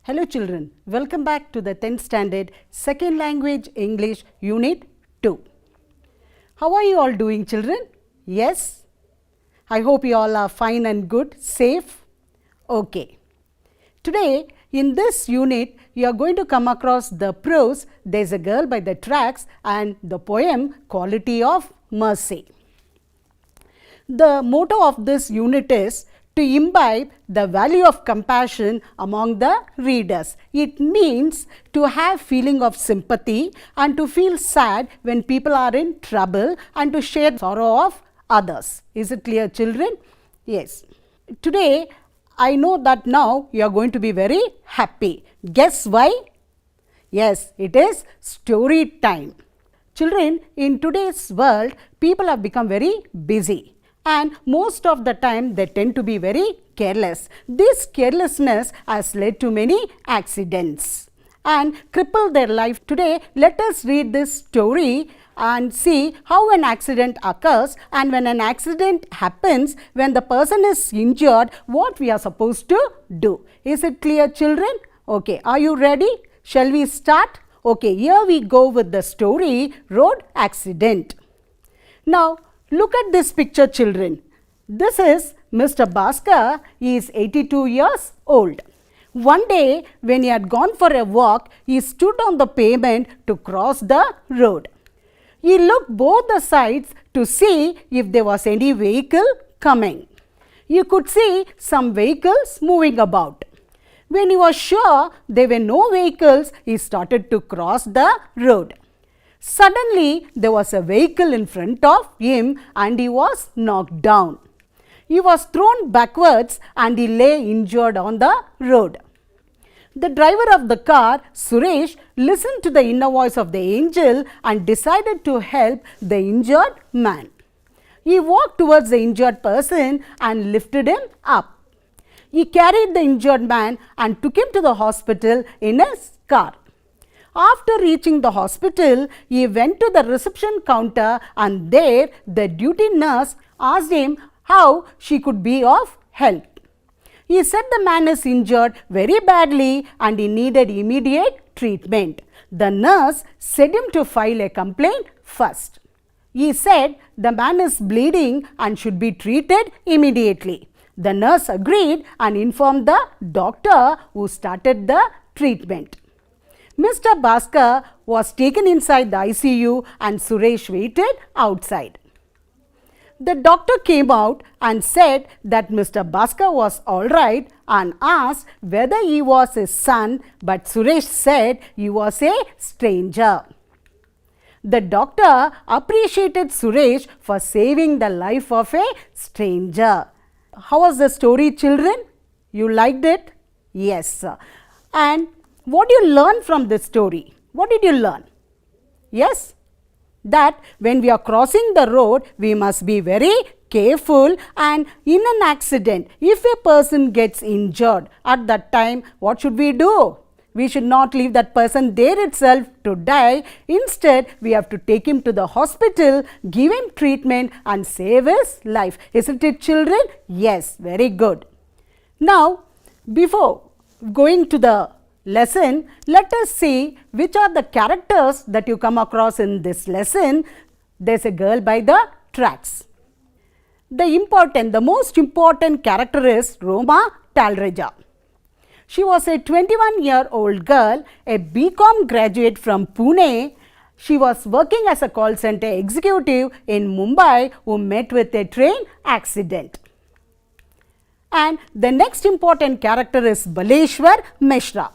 Hello children, welcome back to the 10th standard second language English unit 2. How are you all doing children? Yes? I hope you all are fine and good, safe? Okay. Today in this unit you are going to come across the prose There's a Girl by the Tracks and the poem Quality of Mercy. The motto of this unit is to imbibe the value of compassion among the readers. It means to have feeling of sympathy and to feel sad when people are in trouble and to share sorrow of others. Is it clear children? Yes. Today I know that now you are going to be very happy. Guess why? Yes, it is story time. Children, in today's world people have become very busy. And most of the time they tend to be very careless. This carelessness has led to many accidents and crippled their life. Today, let us read this story and see how an accident occurs, and when an accident happens, when the person is injured, what we are supposed to do. Is it clear children? Okay, are you ready? Shall we start? Okay, here we go with the story Road Accident. Now, look at this picture children. This is Mr. Bhaskar. He is 82 years old. One day when he had gone for a walk, he stood on the pavement to cross the road. He looked both the sides to see if there was any vehicle coming. You could see some vehicles moving about. When he was sure there were no vehicles, he started to cross the road. Suddenly, there was a vehicle in front of him and he was knocked down. He was thrown backwards and he lay injured on the road. The driver of the car, Suresh, listened to the inner voice of the angel and decided to help the injured man. He walked towards the injured person and lifted him up. He carried the injured man and took him to the hospital in his car. After reaching the hospital, he went to the reception counter and there the duty nurse asked him how she could be of help. He said the man is injured very badly and he needed immediate treatment. The nurse said him to file a complaint first. He said the man is bleeding and should be treated immediately. The nurse agreed and informed the doctor who started the treatment. Mr. Bhaskar was taken inside the ICU and Suresh waited outside. The doctor came out and said that Mr. Bhaskar was all right and asked whether he was his son, but Suresh said he was a stranger. The doctor appreciated Suresh for saving the life of a stranger. How was the story children? You liked it? Yes. And what did you learn from this story? What did you learn? Yes? That when we are crossing the road, we must be very careful, and in an accident, if a person gets injured, at that time, what should we do? We should not leave that person there itself to die. Instead, we have to take him to the hospital, give him treatment and save his life. Isn't it children? Yes, very good. Now, before going to the lesson, let us see which are the characters that you come across in this lesson. There's a Girl by the Tracks. The most important character is Roma Talreja. She was a 21-year-old girl, a BCom graduate from Pune. She was working as a call center executive in Mumbai who met with a train accident. And the next important character is Baleshwar Mishra.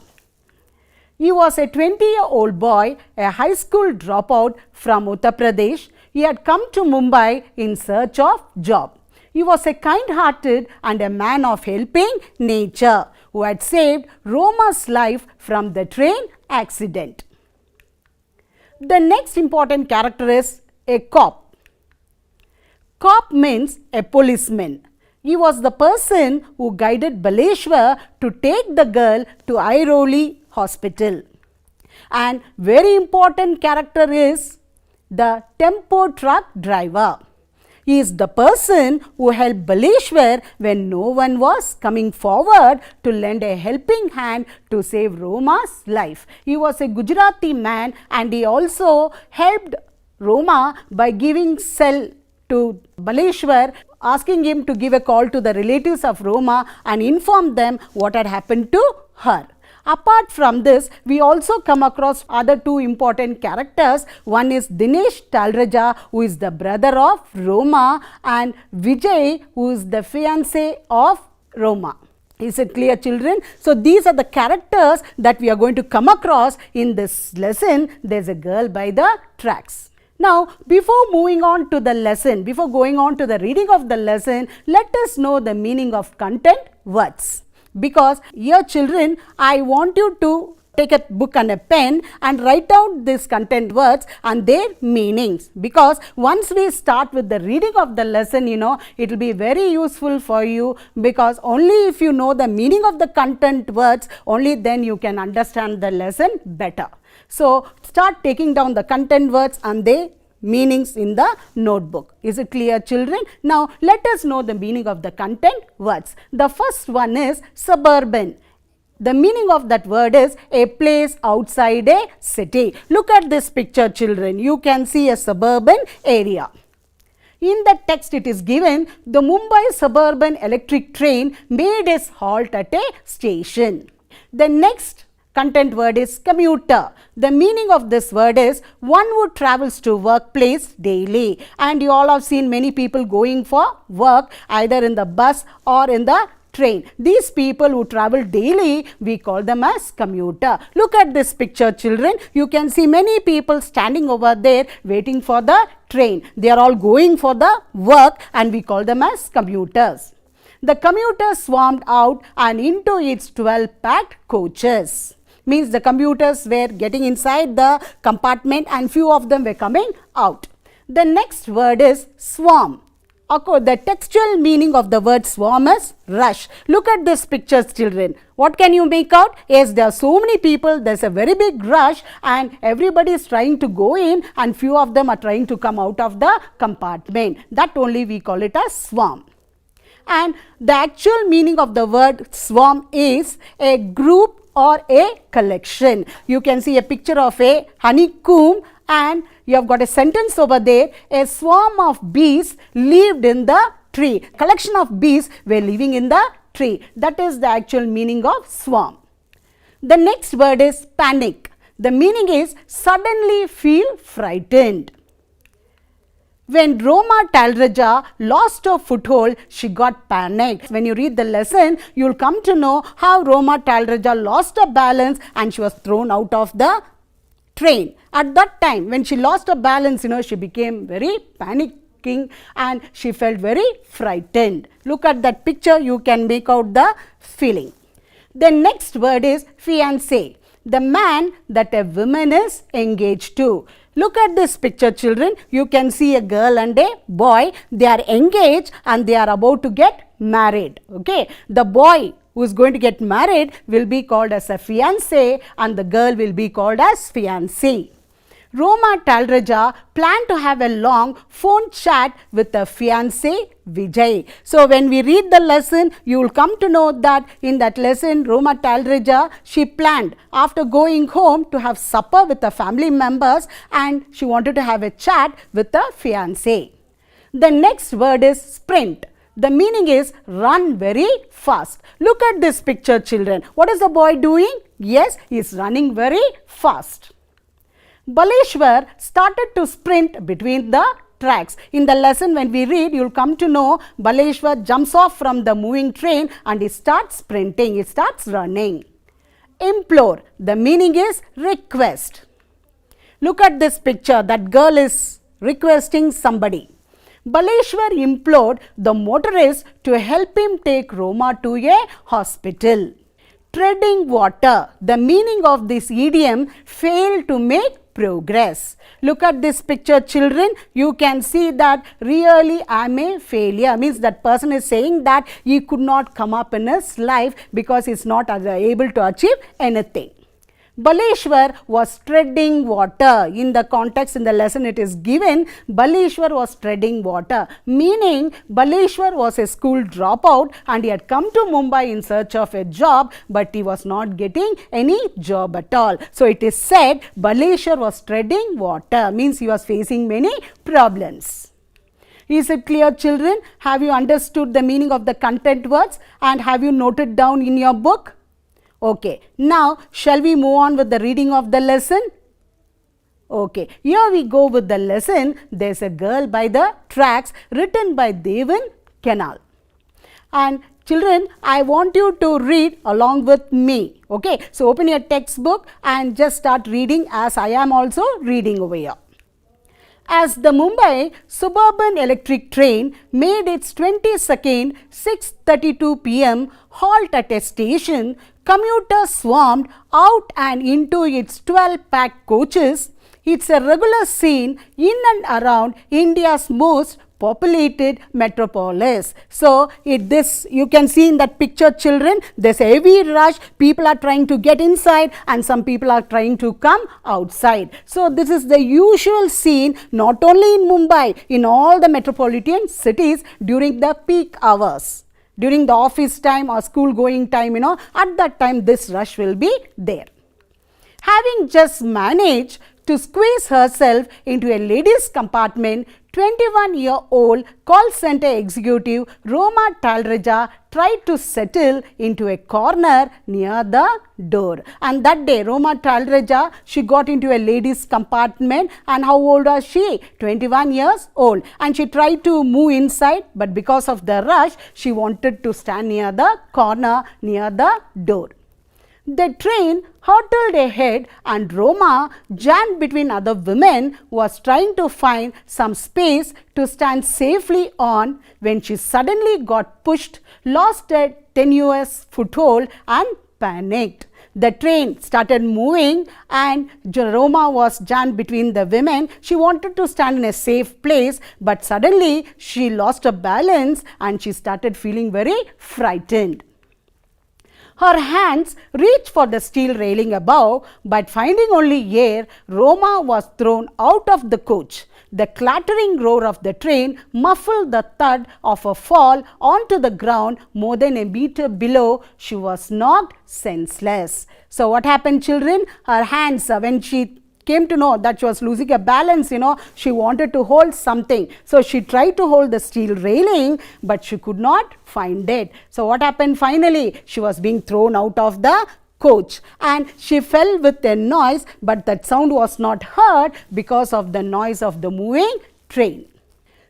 He was a 20-year-old boy, a high school dropout from Uttar Pradesh. He had come to Mumbai in search of job. He was a kind-hearted and a man of helping nature who had saved Roma's life from the train accident. The next important character is a cop. Cop means a policeman. He was the person who guided Baleshwar to take the girl to Airoli Hospital. And very important character is the tempo truck driver. He is the person who helped Baleshwar when no one was coming forward to lend a helping hand to save Roma's life. He was a Gujarati man and he also helped Roma by giving cell to Baleshwar, asking him to give a call to the relatives of Roma and inform them what had happened to her. Apart from this, we also come across other two important characters. One is Dinesh Talraja, who is the brother of Roma, and Vijay, who is the fiancé of Roma. Is it clear, children? So, these are the characters that we are going to come across in this lesson. There is a girl by the tracks. Now, before moving on to the lesson, before going on to the reading of the lesson, let us know the meaning of content words. Because here, children, I want you to take a book and a pen and write out these content words and their meanings. Because once we start with the reading of the lesson, it will be very useful for you, because only if you know the meaning of the content words, only then you can understand the lesson better. So, start taking down the content words and their meanings in the notebook. Is it clear, children? Now, let us know the meaning of the content words. The first one is suburban. The meaning of that word is a place outside a city. Look at this picture, children. You can see a suburban area. In the text it is given, the Mumbai suburban electric train made its halt at a station. The next content word is commuter. The meaning of this word is one who travels to workplace daily. And you all have seen many people going for work either in the bus or in the train. These people who travel daily, we call them as commuter. Look at this picture, children. You can see many people standing over there waiting for the train. They are all going for the work and we call them as commuters. The commuters swarmed out and into its 12 packed coaches. Means the commuters were getting inside the compartment and few of them were coming out. The next word is swarm. The textual meaning of the word swarm is rush. Look at this picture, children. What can you make out? Yes, there are so many people, there is a very big rush and everybody is trying to go in and few of them are trying to come out of the compartment. That only we call it as swarm. And the actual meaning of the word swarm is a group or a collection. You can see a picture of a honeycomb and you have got a sentence over there. A swarm of bees lived in the tree. Collection of bees were living in the tree. That is the actual meaning of swarm. The next word is panic. The meaning is suddenly feel frightened. When Roma Talraja lost her foothold, she got panicked. When you read the lesson, you will come to know how Roma Talraja lost her balance and she was thrown out of the train. At that time, when she lost her balance, she became very panicking and she felt very frightened. Look at that picture, you can make out the feeling. The next word is fiancé. The man that a woman is engaged to. Look at this picture, children. You can see a girl and a boy. They are engaged and they are about to get married. Okay. The boy who is going to get married will be called as a fiancé and the girl will be called as fiancée. Roma Talraja planned to have a long phone chat with the fiancé Vijay. So, when we read the lesson, you will come to know that in that lesson, Roma Talraja, she planned after going home to have supper with the family members and she wanted to have a chat with the fiancé. The next word is sprint. The meaning is run very fast. Look at this picture, children. What is the boy doing? Yes, he is running very fast. Baleshwar started to sprint between the tracks. In the lesson when we read, you will come to know Baleshwar jumps off from the moving train and he starts sprinting, he starts running. Implore, the meaning is request. Look at this picture, that girl is requesting somebody. Baleshwar implored the motorist to help him take Roma to a hospital. Treading water, the meaning of this idiom, failed to make progress. Look at this picture, children. You can see that really I am a failure. Means that person is saying that he could not come up in his life because he is not able to achieve anything. Baleshwar was treading water. In the context, in the lesson it is given, Baleshwar was treading water, meaning Baleshwar was a school dropout and he had come to Mumbai in search of a job, but he was not getting any job at all. So it is said Baleshwar was treading water, means he was facing many problems. Is it clear, children? Have you understood the meaning of the content words and have you noted down in your book? Okay, now shall we move on with the reading of the lesson? Okay, here we go with the lesson. There's a girl by the tracks, written by Devan Kenal. And children, I want you to read along with me. Okay, so open your textbook and just start reading as I am also reading over here. As the Mumbai suburban electric train made its 22nd 6:32 p.m. halt at a station, commuters swarmed out and into its 12-packed coaches. It's a regular scene in and around India's most populated metropolis. So, you can see in that picture, children, there's a heavy rush, people are trying to get inside and some people are trying to come outside. So, this is the usual scene not only in Mumbai, in all the metropolitan cities during the peak hours. During the office time or school going time, at that time this rush will be there. Having just managed to squeeze herself into a ladies' compartment, 21-year-old call center executive Roma Talreja tried to settle into a corner near the door. And that day, Roma Talreja, she got into a ladies' compartment, and how old was she? 21 years old. And she tried to move inside, but because of the rush, she wanted to stand near the corner near the door. The train hurtled ahead and Roma, jammed between other women, was trying to find some space to stand safely on when she suddenly got pushed, lost a tenuous foothold and panicked. The train started moving and Roma was jammed between the women. She wanted to stand in a safe place, but suddenly she lost her balance and she started feeling very frightened. Her hands reached for the steel railing above, but finding only air, Roma was thrown out of the coach. The clattering roar of the train muffled the thud of a fall onto the ground more than a meter below. She was knocked senseless. So what happened, children? Her hands, when she came to know that she was losing her balance, she wanted to hold something. So she tried to hold the steel railing, but she could not find it. So what happened finally? She was being thrown out of the coach and she fell with a noise, but that sound was not heard because of the noise of the moving train.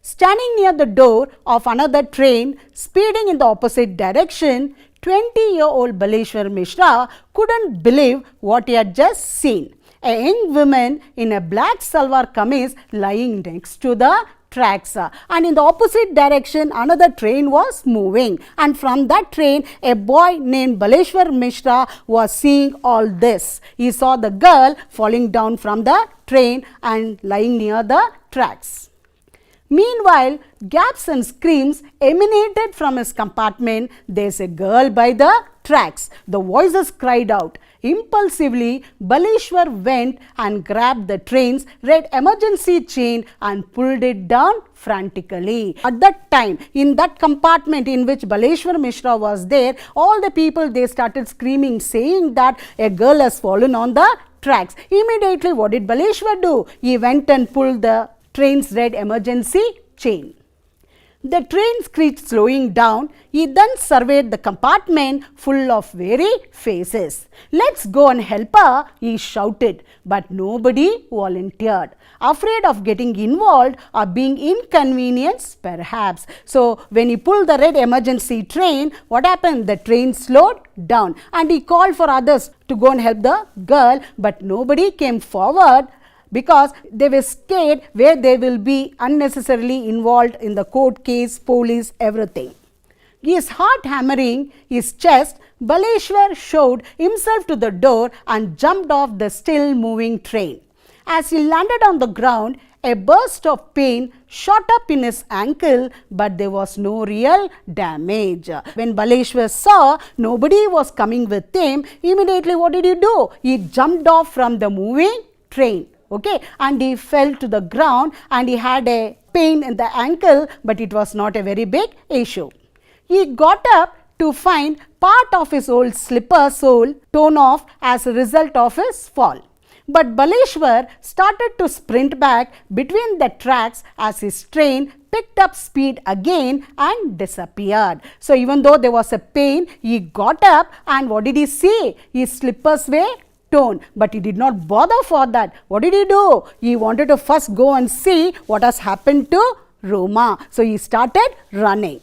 Standing near the door of another train speeding in the opposite direction, 20-year-old Baleshwar Mishra couldn't believe what he had just seen. A young woman in a black salwar kameez lying next to the tracks, and in the opposite direction another train was moving, and from that train a boy named Baleshwar Mishra was seeing all this. He saw the girl falling down from the train and lying near the tracks. Meanwhile, gasps and screams emanated from his compartment. There's a girl by the tracks. The voices cried out. Impulsively, Baleshwar went and grabbed the train's red emergency chain and pulled it down frantically. At that time, in that compartment in which Baleshwar Mishra was there, all the people, they started screaming, saying that a girl has fallen on the tracks. Immediately, what did Baleshwar do? He went and pulled the train's red emergency chain. The train screeched, slowing down. He then surveyed the compartment full of weary faces. "Let's go and help her," he shouted, but nobody volunteered, afraid of getting involved or being inconvenienced perhaps. So when he pulled the red emergency train, what happened? The train slowed down and he called for others to go and help the girl, but nobody came forward, because they were scared where they will be unnecessarily involved in the court case, police, everything. His heart hammering his chest, Baleshwar shoved himself to the door and jumped off the still moving train. As he landed on the ground, A burst of pain shot up in his ankle, but there was no real damage. When Baleshwar saw nobody was coming with him, immediately what did he do? He jumped off from the moving train. Okay, and he fell to the ground and he had a pain in the ankle, but it was not a very big issue. He got up to find part of his old slipper sole torn off as a result of his fall. But Baleshwar started to sprint back between the tracks as his train picked up speed again and disappeared. So even though there was a pain, he got up and what did he see? His slippers were torn, but he did not bother for that. What did he do? He wanted to first go and see what has happened to Roma. So he started running.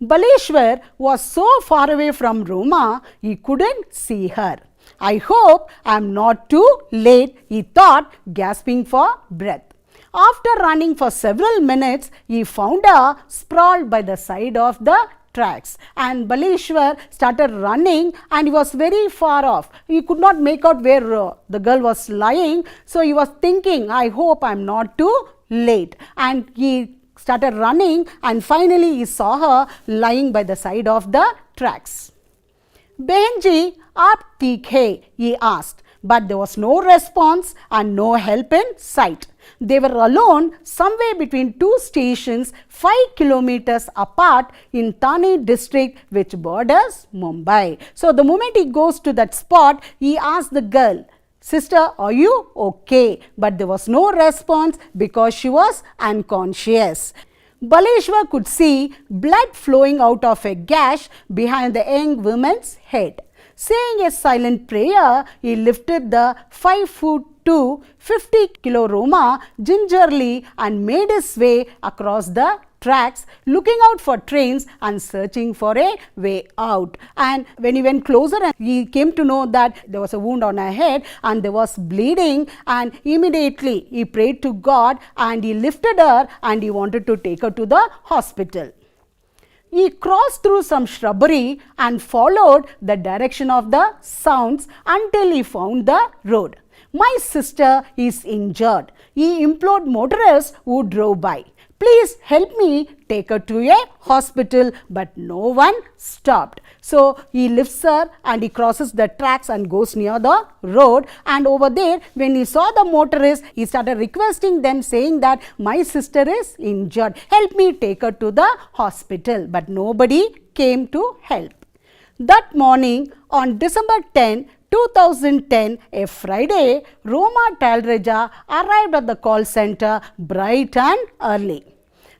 Baleshwar was so far away from Roma, he couldn't see her. I hope I am not too late, he thought, gasping for breath. After running for several minutes, he found her sprawled by the side of the tracks, and Baleshwar started running and he was very far off. He could not make out where the girl was lying, so he was thinking, I hope I am not too late, and he started running and finally he saw her lying by the side of the tracks. Benji, aap theek hai? He asked, but there was no response and no help in sight. They were alone somewhere between two stations 5 kilometers apart in Thane district, which borders Mumbai. So the moment he goes to that spot, he asked the girl, sister, are you okay? But there was no response because she was unconscious. Baleshwar could see blood flowing out of a gash behind the young woman's head. Saying a silent prayer, he lifted the 5'2", 50-kilo Roma gingerly and made his way across the tracks, looking out for trains and searching for a way out. And when he went closer, he came to know that there was a wound on her head and there was bleeding, and immediately he prayed to God and he lifted her and he wanted to take her to the hospital. He crossed through some shrubbery and followed the direction of the sounds until he found the road. My sister is injured, he implored motorists who drove by. Please help me take her to a hospital, but no one stopped. So he lifts her and he crosses the tracks and goes near the road, and over there when he saw the motorists, he started requesting them, saying that my sister is injured, help me take her to the hospital, but nobody came to help. That morning on December 10, 2010, a Friday, Roma Talreja arrived at the call center bright and early.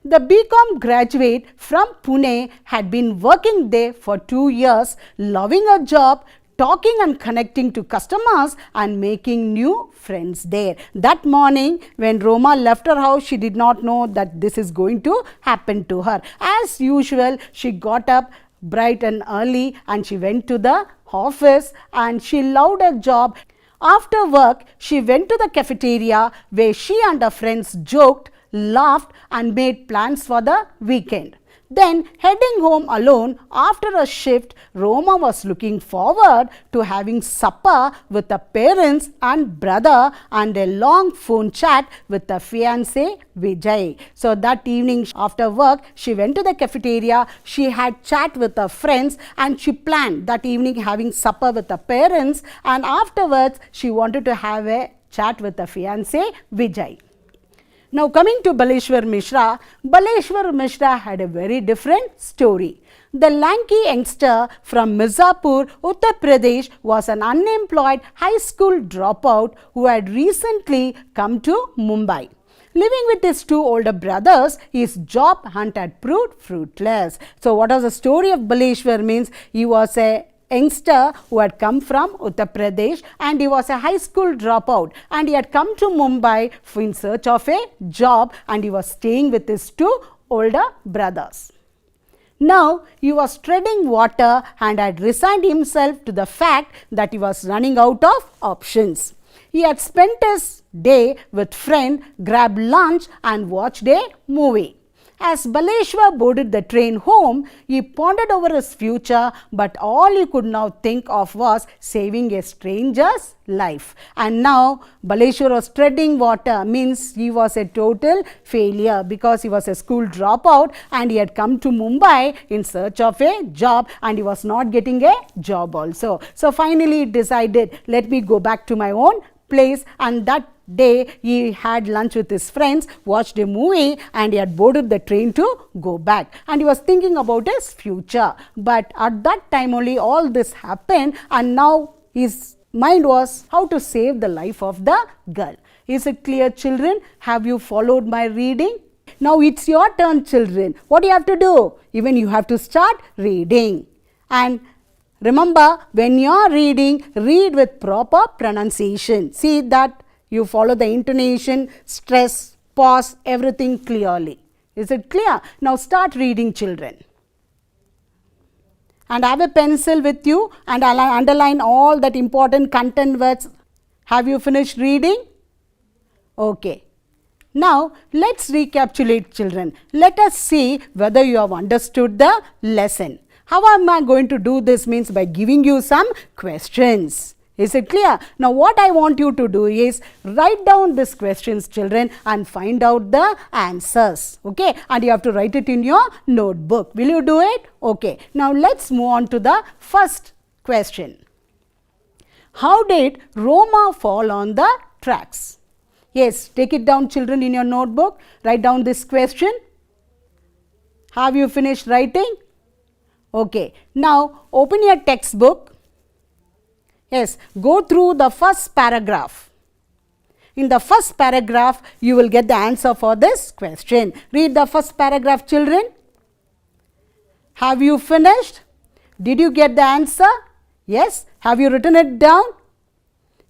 The BCom graduate from Pune had been working there for 2 years, loving her job, talking and connecting to customers and making new friends there. That morning when Roma left her house, she did not know that this is going to happen to her. As usual, she got up bright and early and she went to the office and she loved her job. After work, she went to the cafeteria where she and her friends joked, laughed and made plans for the weekend. Then heading home alone after a shift, Roma was looking forward to having supper with her parents and brother and a long phone chat with her fiancé Vijay. So that evening after work, she went to the cafeteria, she had chat with her friends and she planned that evening having supper with her parents, and afterwards she wanted to have a chat with her fiancé Vijay. Now coming to Baleshwar Mishra had a very different story. The lanky youngster from Mirzapur, Uttar Pradesh was an unemployed high school dropout who had recently come to Mumbai. Living with his 2 older brothers, his job hunt had proved fruitless. So what was the story of Baleshwar means? He was a youngster who had come from Uttar Pradesh and he was a high school dropout, and he had come to Mumbai in search of a job and he was staying with his 2 older brothers. Now he was treading water and had resigned himself to the fact that he was running out of options. He had spent his day with friend, grabbed lunch and watched a movie. As Baleshwar boarded the train home, he pondered over his future, but all he could now think of was saving a stranger's life. And now Baleshwar was treading water, means he was a total failure because he was a school dropout and he had come to Mumbai in search of a job and he was not getting a job also. So finally he decided, let me go back to my own place, and that day he had lunch with his friends, watched a movie, and he had boarded the train to go back, and he was thinking about his future. But at that time only all this happened, and now his mind was how to save the life of the girl. Is it clear, children? Have you followed my reading? Now it's your turn, children. What do you have to do? Even you have to start reading. And remember, when you are reading, read with proper pronunciation. See that you follow the intonation, stress, pause, everything clearly. Is it clear? Now start reading, children. And have a pencil with you and underline all that important content words. Have you finished reading? Okay. Now let's recapitulate, children. Let us see whether you have understood the lesson. How am I going to do this? Means by giving you some questions. Is it clear? Now what I want you to do is write down these questions, children, and find out the answers. Okay, and you have to write it in your notebook. Will you do it? Okay. Now let's move on to the first question. How did Roma fall on the tracks? Yes, take it down, children, in your notebook. Write down this question. Have you finished writing? Okay. Now open your textbook. Yes, go through the first paragraph. In the first paragraph, you will get the answer for this question. Read the first paragraph, children. Have you finished? Did you get the answer? Yes. Have you written it down?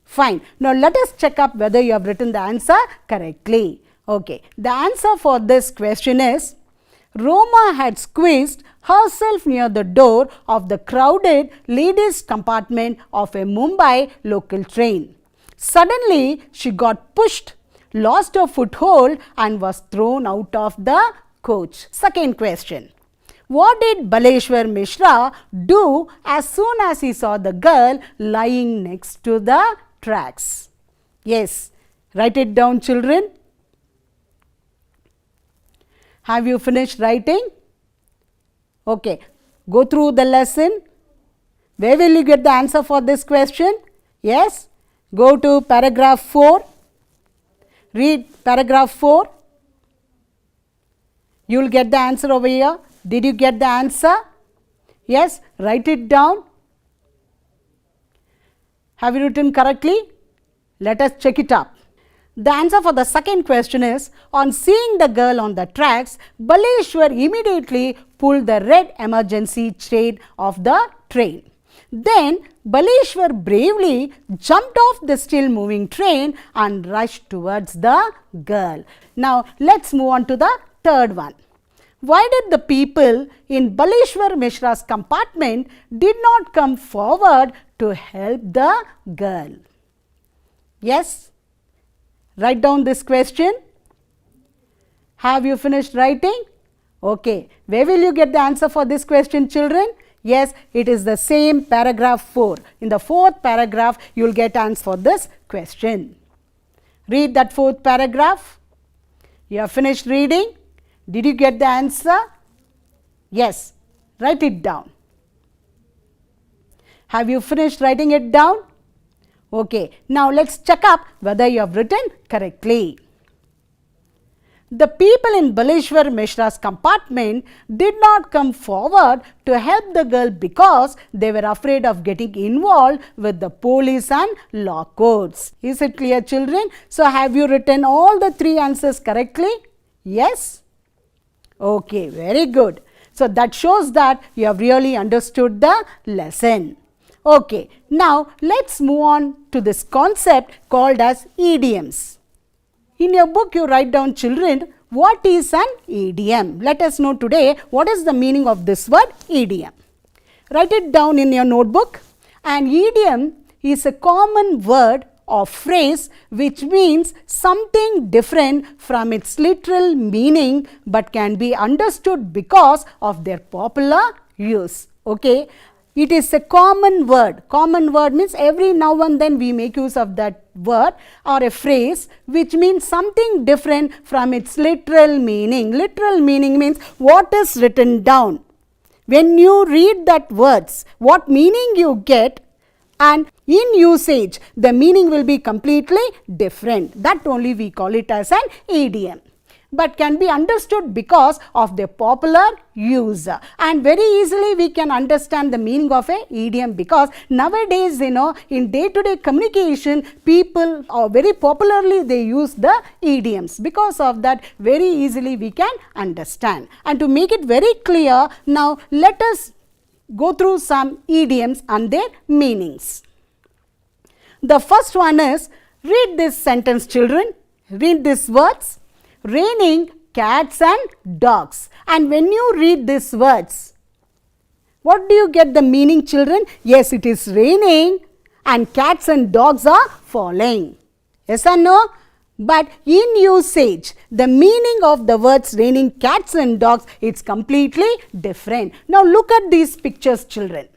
Fine. Now let us check up whether you have written the answer correctly. Okay. The answer for this question is, Roma had squeezed herself near the door of the crowded ladies' compartment of a Mumbai local train. Suddenly, she got pushed, lost her foothold, and was thrown out of the coach. Second question. What did Baleshwar Mishra do as soon as he saw the girl lying next to the tracks? Yes, write it down, children. Have you finished writing? Okay, go through the lesson. Where will you get the answer for this question? Yes, go to paragraph 4. Read paragraph 4. You will get the answer over here. Did you get the answer? Yes, write it down. Have you written correctly? Let us check it up. The answer for the second question is, on seeing the girl on the tracks, Baleshwar immediately pulled the red emergency chain of the train. Then Baleshwar bravely jumped off the still moving train and rushed towards the girl. Now let's move on to the third one. Why did the people in Baleshwar Mishra's compartment did not come forward to help the girl? Yes. Write down this question. Have you finished writing? Okay. Where will you get the answer for this question, children? Yes, it is the same paragraph 4. In the fourth paragraph, you will get answer for this question. Read that fourth paragraph. You have finished reading. Did you get the answer? Yes. Write it down. Have you finished writing it down? Okay, now let's check up whether you have written correctly. The people in Baleshwar Mishra's compartment did not come forward to help the girl because they were afraid of getting involved with the police and law courts. Is it clear, children? So have you written all the 3 answers correctly? Yes? Okay, very good. So that shows that you have really understood the lesson. Okay, now let's move on to this concept called as idioms. In your book, you write down, children, what is an idiom? Let us know today what is the meaning of this word idiom. Write it down in your notebook. An idiom is a common word or phrase which means something different from its literal meaning but can be understood because of their popular use. Okay. It is a common word. Common word means every now and then we make use of that word or a phrase which means something different from its literal meaning. Literal meaning means what is written down. When you read that words, what meaning you get, and in usage, the meaning will be completely different. That only we call it as an idiom, but can be understood because of their popular use. And very easily we can understand the meaning of a idiom because nowadays, in day-to-day communication, people very popularly they use the idioms. Because of that, very easily we can understand. And to make it very clear, now let us go through some idioms and their meanings. The first one is, read this sentence, children. Read these words. Raining cats and dogs. And when you read these words, what do you get the meaning, children? Yes, it is raining and cats and dogs are falling. Yes or no? But in usage, the meaning of the words raining cats and dogs, it's completely different. Now look at these pictures, children.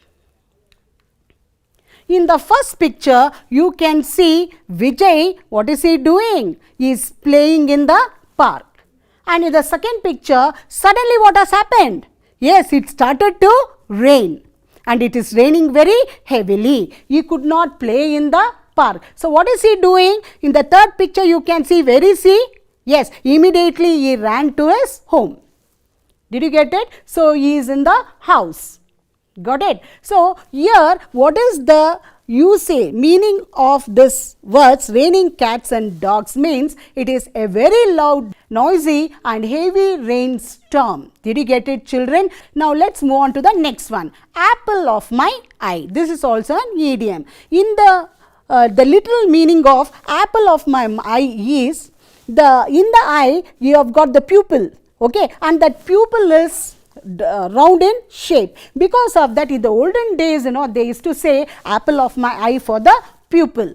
In the first picture, you can see Vijay, what is he doing? He is playing in the park. And in the second picture, suddenly what has happened? Yes, it started to rain. And it is raining very heavily. He could not play in the park. So what is he doing? In the third picture, you can see, where is he? Yes, immediately he ran to his home. Did you get it? So he is in the house. Got it? So here, what is the usage, meaning of this words raining cats and dogs means it is a very loud, noisy and heavy rainstorm. Did you get it, children? Now let's move on to the next one. Apple of my eye. This is also an idiom. In the literal meaning of apple of my eye is in the eye you have got the pupil, okay, and that pupil is round in shape. Because of that, in the olden days, they used to say apple of my eye for the pupil.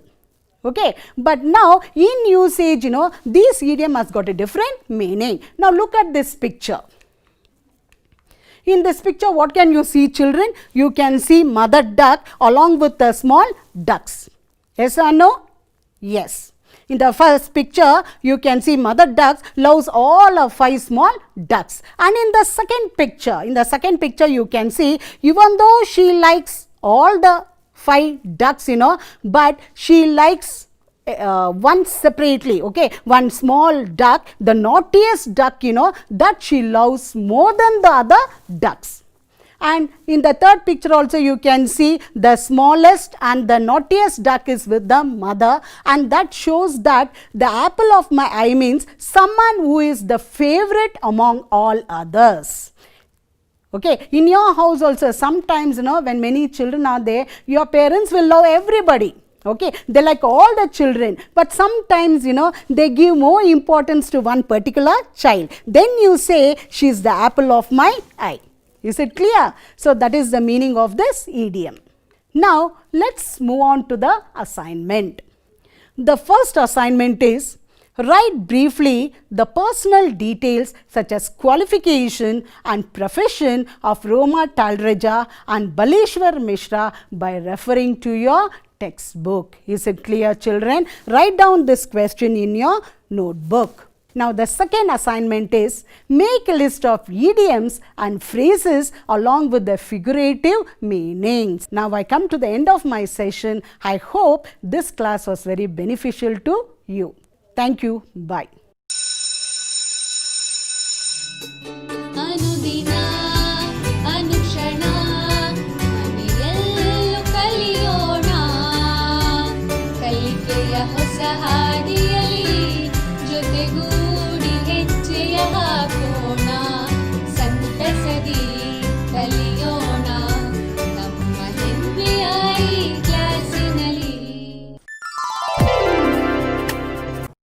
Okay, but now in usage, this idiom has got a different meaning. Now look at this picture. In this picture, what can you see, children? You can see mother duck along with the small ducks. Yes or no? Yes. In the first picture, you can see mother ducks loves all of 5 small ducks. And in the second picture, you can see even though she likes all the 5 ducks, but she likes one separately, okay, one small duck, the naughtiest duck, that she loves more than the other ducks. And in the third picture also you can see the smallest and the naughtiest duck is with the mother, and that shows that the apple of my eye means someone who is the favorite among all others. Okay, in your house also sometimes, when many children are there, your parents will love everybody. Okay, they like all the children, but sometimes, they give more importance to one particular child. Then you say she is the apple of my eye. Is it clear? So that is the meaning of this idiom. Now let's move on to the assignment. The first assignment is, write briefly the personal details such as qualification and profession of Roma Talreja and Baleshwar Mishra by referring to your textbook. Is it clear, children? Write down this question in your notebook. Now the second assignment is, make a list of idioms and phrases along with the figurative meanings. Now I come to the end of my session. I hope this class was very beneficial to you. Thank you. Bye. ಹೊಸ ಹಾದಿಯಲ್ಲಿ ಜೊತೆಗೂಡಿ ಹೆಜ್ಜೆಯ ಹಾಕೋಣ.